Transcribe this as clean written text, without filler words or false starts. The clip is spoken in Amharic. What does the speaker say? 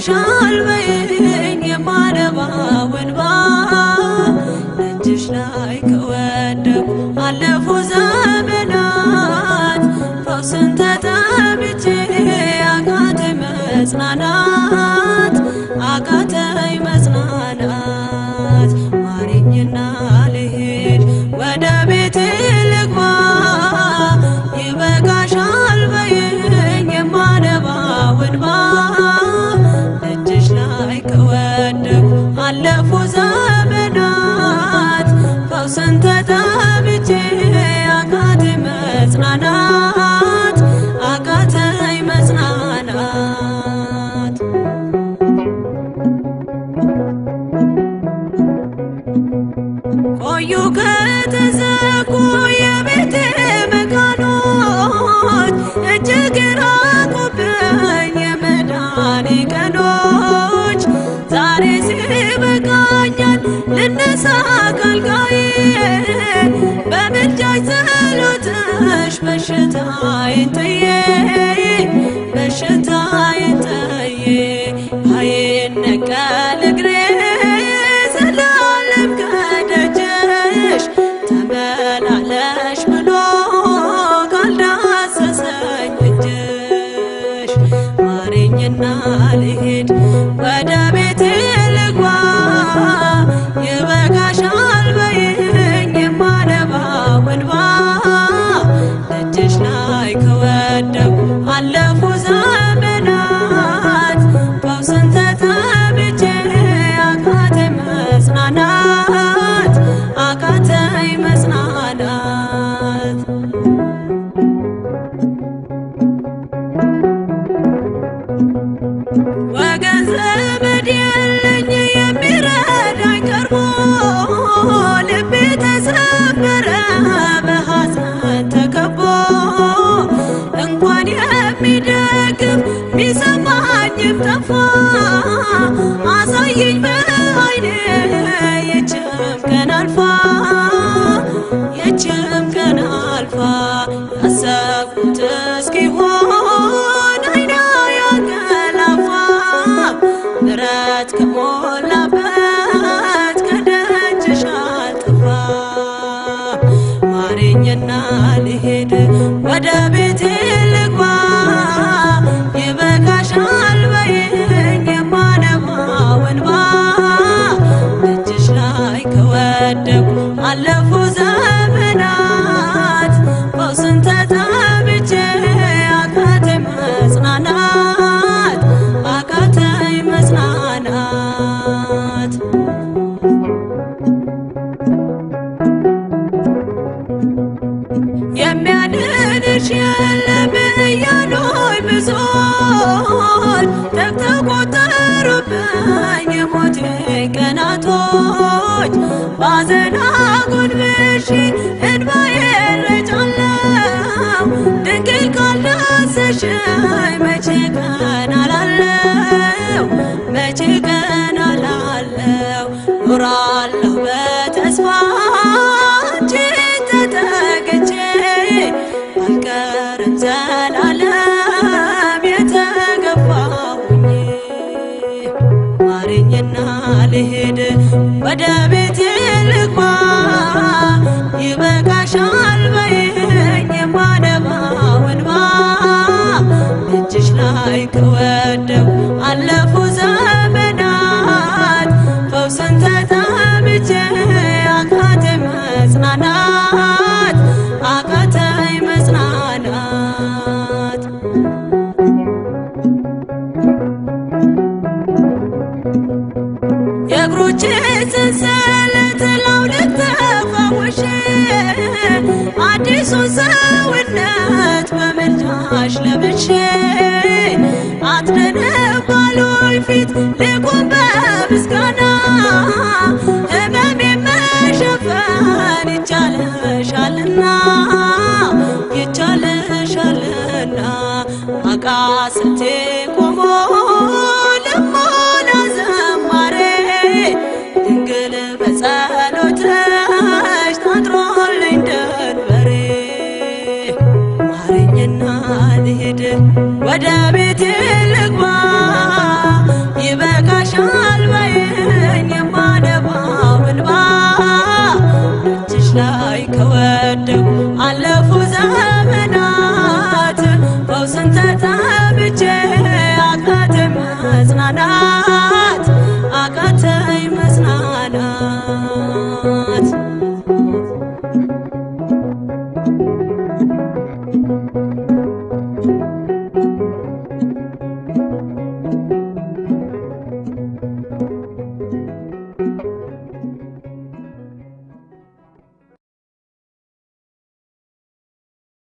ይበቃሻል በይኝ የማነባው እንባ ደጅሽ ላይ ከወደኩ አለፉ ዘመናት ፈውስን ተጠምቼ አቃተኝ መጽናናት አቃተኝ መጽናናት ማሪኝና ልሂድ ወደ ቤቴ ልግባ ይበቃሻል በይኝ የማነባው እንባ ደጅሽ ላይ ከወደኩ አለፉ ዘመናት ፈውስን ተጠምቼ አቃተኝ መጽናናት አቃተኝ መጽናናት ቆዩ ከተዘጉ የቤቴ መቃኖች እጅግ ራቁብኝ የመዳኔ ቀኖች ዛሬ ሲበቃኛል ልነሳ ከአልጋዬ በምልጃሽ ጸሎትሽ በሽታዬን ጥዬ በሽታዬን ጥዬ አይነቀል እግሬ ዘላለም ከደጅሽ ተመላለሽ ብሎ ካልዳሰሰኝ እጅሽ ማሪኝና ልሂድ ወደ ቤቴ ልግባ ይበቃሻል በይኝ የማነባው እንባ ደጅሽ ላይ ከወደኩ አለፉ ዘመናት ፈውስን ተጠምቼ አቃተኝ መጽናናት አቃተኝ መጽናናት ወገን ዘመድ የለኝ የሚረዳኝ ቀርቦ ልቤ ተሰበረ በሐዘን ተከቦ እንኳን የሚደግፍ ሚሰማኝም ጠፋ አሳየኝ በዓይኔ ይህችም ቀን አልፋ ይህችም ቀን አልፋ ያሰብኩት እስኪሆን አይና ያንቀላፋ ምሕረት ከሞላበት ከደጅሽ አልጠፋም ማሪኝና ልሂድ ወደ ቤቴ ልግባ ይበቃሻል በይኝ የማነባው እንባ ደጅሽ ላይ ከወደኩ አለፉ ዘመናት ፈውስን ተጠምቼ አቃተኝ መጽናናት አቃተኝ መጽናናት የሚያድንሽ የለም እያሉኝ ብዙዎች ተግተው ቆጠሩብኝ የሞቴ ቀናቶች ባዘን አጎንብሼ እንባዬን ረጫለሁ ድንግል ካልዳሰሽኝ መቼ ቀን አላለው መቼ ቀን አላለው ኖራለሁ በተስፋ አንቺን ተጠግቼ አልቀርም ዘላለም የተገፋሁኝ ማሪኝና ልሂድ ወደ ቤቴ ልግባ ይበቃሻል በይኝ የማነባው እንባ ደጅሽ ላይ ከወደኩ አለፉ ዘመናት ፈውስን ተጠምቼ አቃተኝ መጽናናት አቃተኝ መጽናናት የእግሮቼ ሰንሰለት ላውልቅ ተፈውሼ አዲሱን ሰውነት በምልጃሽ ለብሼ አትነነባሉኝ ፊት ልቁም በምስጋና